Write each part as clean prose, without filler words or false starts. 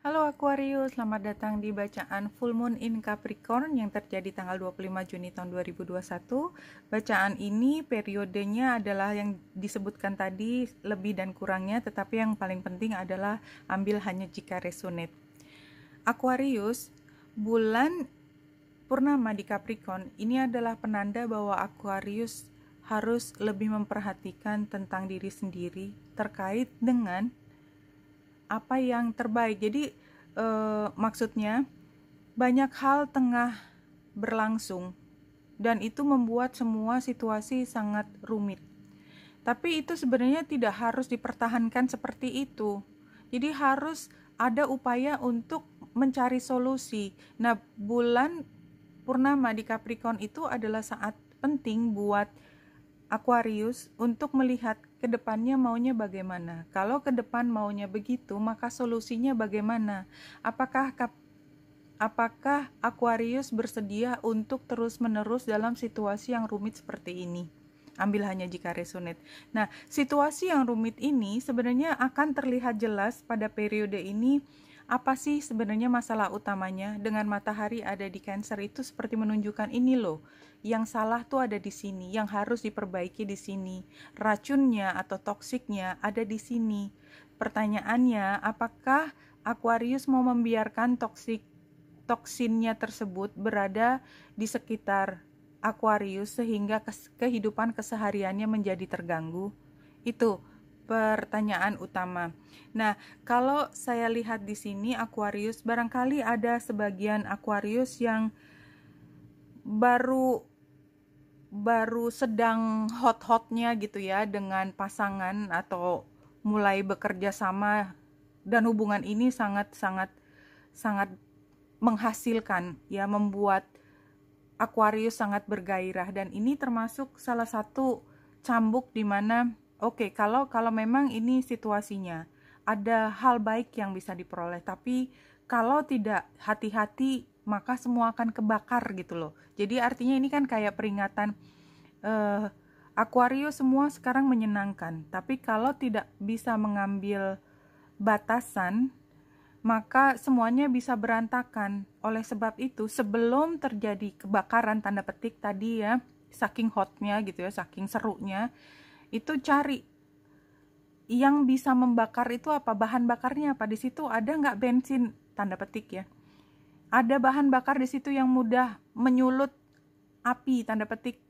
Halo Aquarius, selamat datang di bacaan Full Moon in Capricorn yang terjadi tanggal 25 Juni tahun 2021. Bacaan ini periodenya adalah yang disebutkan tadi, lebih dan kurangnya, tetapi yang paling penting adalah ambil hanya jika resonate. Aquarius, bulan purnama di Capricorn ini adalah penanda bahwa Aquarius harus lebih memperhatikan tentang diri sendiri terkait dengan apa yang terbaik. Jadi maksudnya banyak hal tengah berlangsung dan itu membuat semua situasi sangat rumit. Tapi itu sebenarnya tidak harus dipertahankan seperti itu. Jadi harus ada upaya untuk mencari solusi. Nah, bulan purnama di Capricorn itu adalah saat penting buat Aquarius untuk melihat ke depannya maunya bagaimana. Kalau ke depan maunya begitu, maka solusinya bagaimana? Apakah Aquarius bersedia untuk terus-menerus dalam situasi yang rumit seperti ini? Ambil hanya jika resonate. Nah, situasi yang rumit ini sebenarnya akan terlihat jelas pada periode ini. Apa sih sebenarnya masalah utamanya? Dengan matahari ada di Cancer itu seperti menunjukkan ini loh, yang salah tuh ada di sini, yang harus diperbaiki di sini. Racunnya atau toksiknya ada di sini. Pertanyaannya, apakah Aquarius mau membiarkan toksinnya tersebut berada di sekitar Aquarius sehingga kehidupan kesehariannya menjadi terganggu? Itu pertanyaan utama. Nah, kalau saya lihat di sini Aquarius, barangkali ada sebagian Aquarius yang baru sedang hot-hotnya gitu ya dengan pasangan atau mulai bekerja sama, dan hubungan ini sangat menghasilkan ya, membuat Aquarius sangat bergairah, dan ini termasuk salah satu cambuk di mana Oke, kalau memang ini situasinya, ada hal baik yang bisa diperoleh, tapi kalau tidak hati-hati, maka semua akan kebakar gitu loh. Jadi artinya ini kan kayak peringatan, Aquarius semua sekarang menyenangkan, tapi kalau tidak bisa mengambil batasan, maka semuanya bisa berantakan. Oleh sebab itu, sebelum terjadi kebakaran, tanda petik tadi ya, saking hotnya gitu ya, saking serunya, itu cari yang bisa membakar itu apa, bahan bakarnya apa, di situ ada nggak bensin, tanda petik ya, ada bahan bakar di situ yang mudah menyulut api, tanda petik,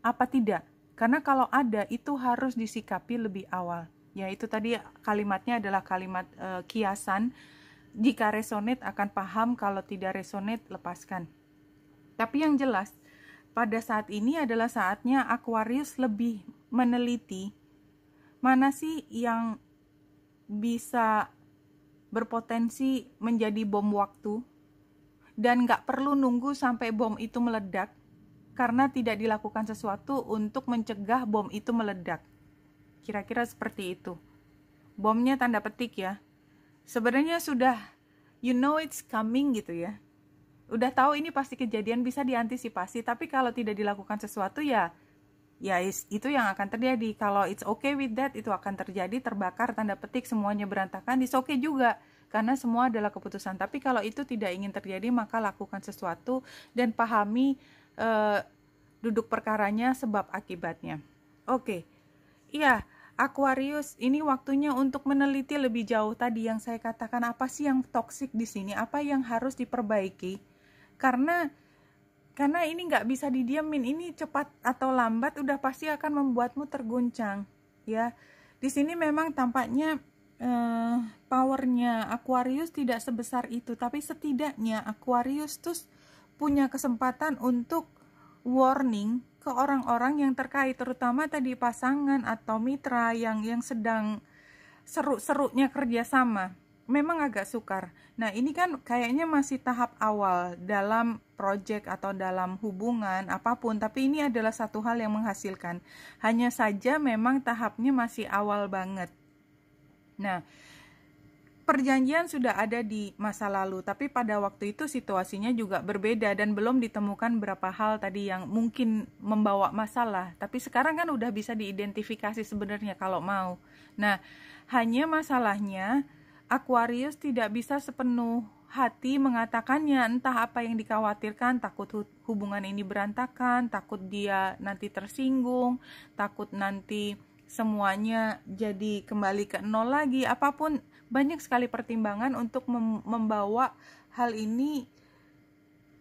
apa tidak? Karena kalau ada itu harus disikapi lebih awal ya. Itu tadi kalimatnya adalah kalimat kiasan, jika resonate akan paham, kalau tidak resonate lepaskan. Tapi yang jelas pada saat ini adalah saatnya Aquarius lebih meneliti mana sih yang bisa berpotensi menjadi bom waktu, dan gak perlu nunggu sampai bom itu meledak karena tidak dilakukan sesuatu untuk mencegah bom itu meledak. Kira-kira seperti itu. Bomnya tanda petik ya, sebenarnya sudah it's coming gitu ya, udah tahu ini pasti kejadian, bisa diantisipasi, tapi kalau tidak dilakukan sesuatu ya itu yang akan terjadi. Kalau it's okay with that, itu akan terjadi, terbakar, tanda petik, semuanya berantakan, it's okay juga, karena semua adalah keputusan. Tapi kalau itu tidak ingin terjadi, maka lakukan sesuatu dan pahami duduk perkaranya, sebab akibatnya. Oke. Iya, Aquarius, ini waktunya untuk meneliti lebih jauh tadi yang saya katakan, apa sih yang toksik di sini, apa yang harus diperbaiki. Karena ini nggak bisa didiamin, ini cepat atau lambat udah pasti akan membuatmu terguncang ya. Di sini memang tampaknya powernya Aquarius tidak sebesar itu, tapi setidaknya Aquarius tuh punya kesempatan untuk warning ke orang-orang yang terkait, terutama tadi pasangan atau mitra yang sedang seru-serunya kerjasama. Memang agak sukar. Nah, ini kan kayaknya masih tahap awal dalam project atau dalam hubungan apapun, tapi ini adalah satu hal yang menghasilkan. Hanya saja memang tahapnya masih awal banget. Nah, perjanjian sudah ada di masa lalu, tapi pada waktu itu situasinya juga berbeda dan belum ditemukan beberapa hal tadi yang mungkin membawa masalah. Tapi sekarang kan udah bisa diidentifikasi sebenarnya kalau mau. Nah, hanya masalahnya Aquarius tidak bisa sepenuh hati mengatakannya, entah apa yang dikhawatirkan, takut hubungan ini berantakan, takut dia nanti tersinggung, takut nanti semuanya jadi kembali ke nol lagi, apapun, banyak sekali pertimbangan untuk membawa hal ini,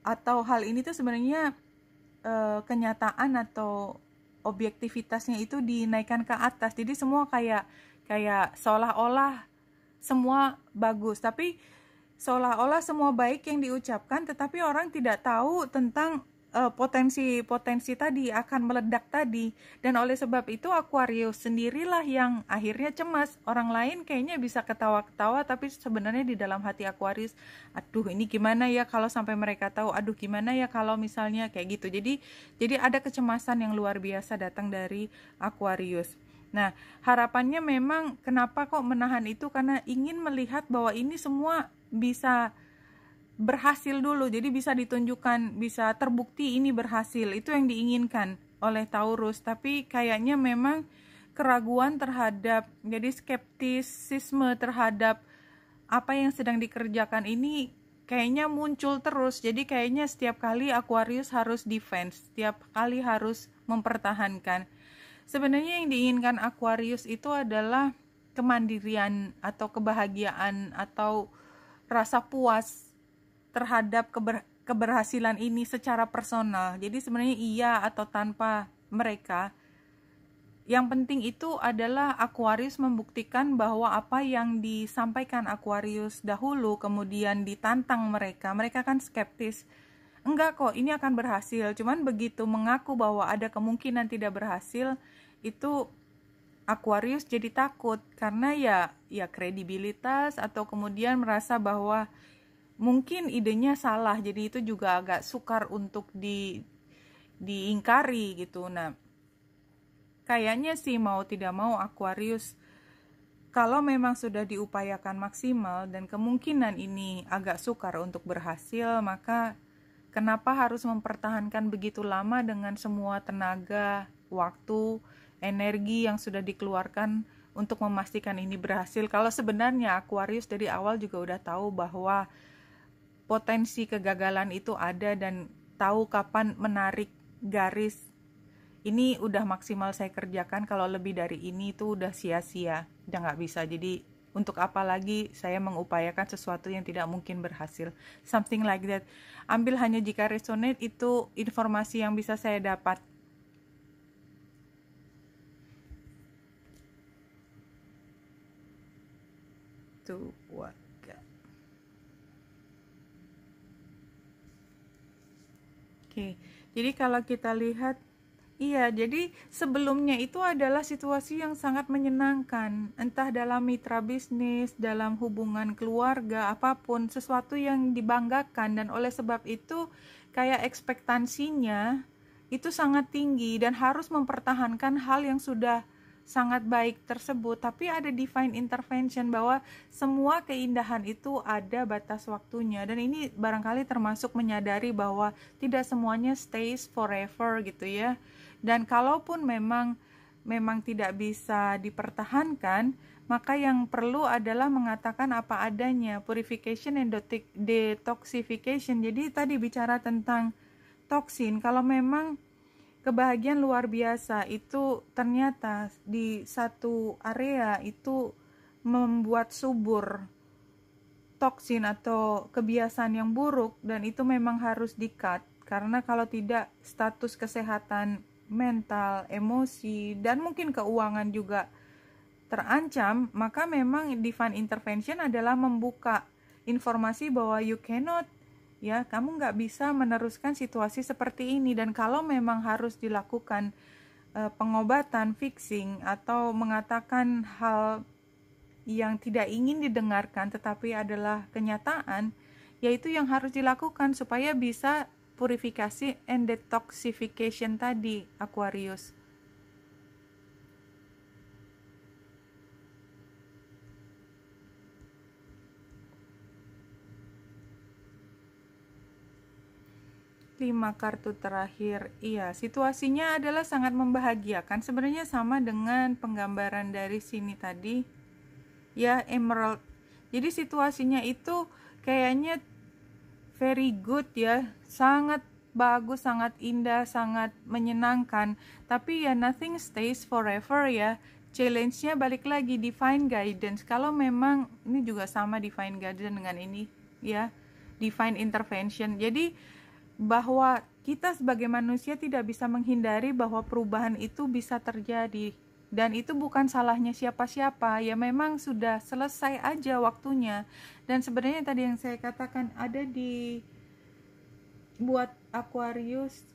atau hal ini tuh sebenarnya kenyataan atau objektivitasnya itu dinaikkan ke atas. Jadi semua kayak seolah-olah semua bagus, tapi seolah-olah semua baik yang diucapkan, tetapi orang tidak tahu tentang potensi-potensi tadi akan meledak tadi. Dan oleh sebab itu Aquarius sendirilah yang akhirnya cemas. Orang lain kayaknya bisa ketawa-ketawa, tapi sebenarnya di dalam hati Aquarius, aduh ini gimana ya kalau sampai mereka tahu, aduh gimana ya kalau misalnya kayak gitu. Jadi ada kecemasan yang luar biasa datang dari Aquarius. Nah, harapannya memang kenapa kok menahan itu, karena ingin melihat bahwa ini semua bisa berhasil dulu, jadi bisa ditunjukkan, bisa terbukti ini berhasil. Itu yang diinginkan oleh Taurus. Tapi kayaknya memang keraguan terhadap, jadi skeptisisme terhadap apa yang sedang dikerjakan ini kayaknya muncul terus. Jadi kayaknya setiap kali Aquarius harus defense, setiap kali harus mempertahankan. Sebenarnya yang diinginkan Aquarius itu adalah kemandirian atau kebahagiaan atau rasa puas terhadap keberhasilan ini secara personal. Jadi sebenarnya iya atau tanpa mereka, yang penting itu adalah Aquarius membuktikan bahwa apa yang disampaikan Aquarius dahulu kemudian ditantang mereka kan skeptis. Enggak kok, ini akan berhasil. Cuman begitu mengaku bahwa ada kemungkinan tidak berhasil, itu Aquarius jadi takut karena ya kredibilitas, atau kemudian merasa bahwa mungkin idenya salah, jadi itu juga agak sukar untuk diingkari gitu. Nah, kayaknya sih mau tidak mau Aquarius, kalau memang sudah diupayakan maksimal dan kemungkinan ini agak sukar untuk berhasil, maka kenapa harus mempertahankan begitu lama dengan semua tenaga, waktu, energi yang sudah dikeluarkan untuk memastikan ini berhasil, kalau sebenarnya Aquarius dari awal juga udah tahu bahwa potensi kegagalan itu ada dan tahu kapan menarik garis. Ini udah maksimal saya kerjakan, kalau lebih dari ini itu udah sia-sia, udah nggak bisa. Jadi untuk apa lagi saya mengupayakan sesuatu yang tidak mungkin berhasil, something like that. Ambil hanya jika resonate, itu informasi yang bisa saya dapat. Tuh, what? Oke, jadi kalau kita lihat, iya, jadi sebelumnya itu adalah situasi yang sangat menyenangkan, entah dalam mitra bisnis, dalam hubungan keluarga, apapun, sesuatu yang dibanggakan, dan oleh sebab itu kayak ekspektasinya itu sangat tinggi dan harus mempertahankan hal yang sudah sangat baik tersebut. Tapi ada divine intervention bahwa semua keindahan itu ada batas waktunya, dan ini barangkali termasuk menyadari bahwa tidak semuanya stays forever gitu ya. Dan kalaupun memang tidak bisa dipertahankan, maka yang perlu adalah mengatakan apa adanya, purification and detoxification. Jadi tadi bicara tentang toksin, kalau memang kebahagiaan luar biasa itu ternyata di satu area itu membuat subur toksin atau kebiasaan yang buruk, dan itu memang harus di-cut, karena kalau tidak status kesehatan mental, emosi, dan mungkin keuangan juga terancam. Maka memang divine intervention adalah membuka informasi bahwa you cannot, ya, kamu nggak bisa meneruskan situasi seperti ini. Dan kalau memang harus dilakukan pengobatan, fixing, atau mengatakan hal yang tidak ingin didengarkan tetapi adalah kenyataan, yaitu yang harus dilakukan supaya bisa purifikasi and detoxification tadi, Aquarius. Lima kartu terakhir, iya, situasinya adalah sangat membahagiakan. Sebenarnya sama dengan penggambaran dari sini tadi, ya, emerald. Jadi situasinya itu kayaknya very good ya, sangat bagus, sangat indah, sangat menyenangkan. Tapi ya nothing stays forever ya. Challenge-nya balik lagi divine guidance. Kalau memang ini juga sama divine guidance dengan ini ya, divine intervention. Jadi bahwa kita sebagai manusia tidak bisa menghindari bahwa perubahan itu bisa terjadi. Dan itu bukan salahnya siapa-siapa, ya memang sudah selesai aja waktunya. Dan sebenarnya tadi yang saya katakan ada di buat Aquarius,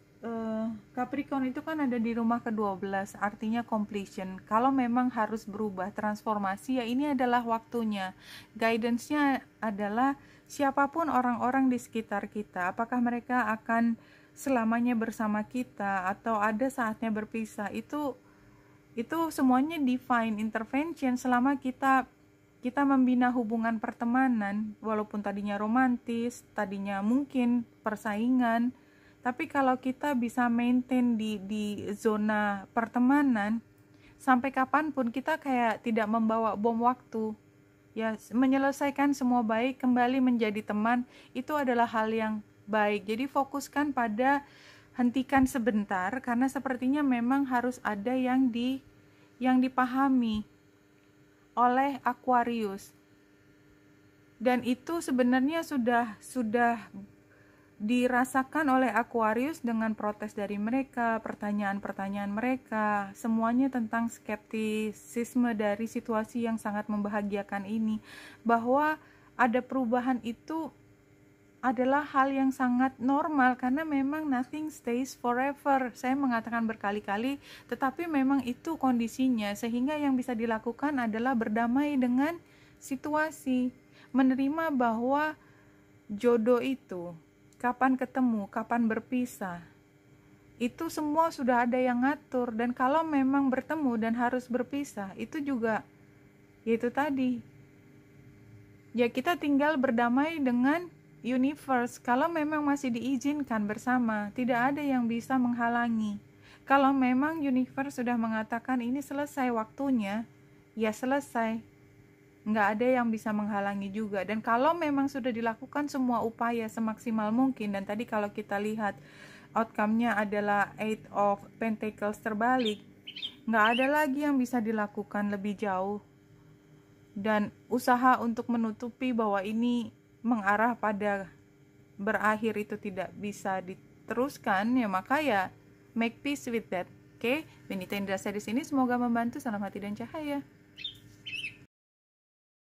Capricorn itu kan ada di rumah ke-12, artinya completion. Kalau memang harus berubah, transformasi, ya ini adalah waktunya. Guidance-nya adalah siapapun orang-orang di sekitar kita, apakah mereka akan selamanya bersama kita atau ada saatnya berpisah, itu semuanya divine intervention. Selama kita membina hubungan pertemanan, walaupun tadinya romantis, tadinya mungkin persaingan, tapi kalau kita bisa maintain di zona pertemanan, sampai kapanpun kita kayak tidak membawa bom waktu ya, menyelesaikan semua baik, kembali menjadi teman, itu adalah hal yang baik. Jadi fokuskan pada hentikan sebentar, karena sepertinya memang harus ada yang dipahami oleh Aquarius. Dan itu sebenarnya sudah dirasakan oleh Aquarius dengan protes dari mereka, pertanyaan-pertanyaan mereka, semuanya tentang skeptisisme dari situasi yang sangat membahagiakan ini, bahwa ada perubahan itu adalah hal yang sangat normal, karena memang nothing stays forever. Saya mengatakan berkali-kali, tetapi memang itu kondisinya, sehingga yang bisa dilakukan adalah berdamai dengan situasi, menerima bahwa jodoh itu kapan ketemu, kapan berpisah, itu semua sudah ada yang ngatur. Dan kalau memang bertemu dan harus berpisah, itu juga yaitu tadi ya, kita tinggal berdamai dengan universe. Kalau memang masih diizinkan bersama, tidak ada yang bisa menghalangi. Kalau memang universe sudah mengatakan ini selesai waktunya, ya selesai, nggak ada yang bisa menghalangi juga. Dan kalau memang sudah dilakukan semua upaya semaksimal mungkin, dan tadi kalau kita lihat outcome-nya adalah Eight of Pentacles terbalik, nggak ada lagi yang bisa dilakukan lebih jauh. Dan usaha untuk menutupi bahwa ini mengarah pada berakhir itu tidak bisa diteruskan, ya maka ya make peace with that. Oke, Benita Indra saya di sini, semoga membantu. Salam hati dan cahaya.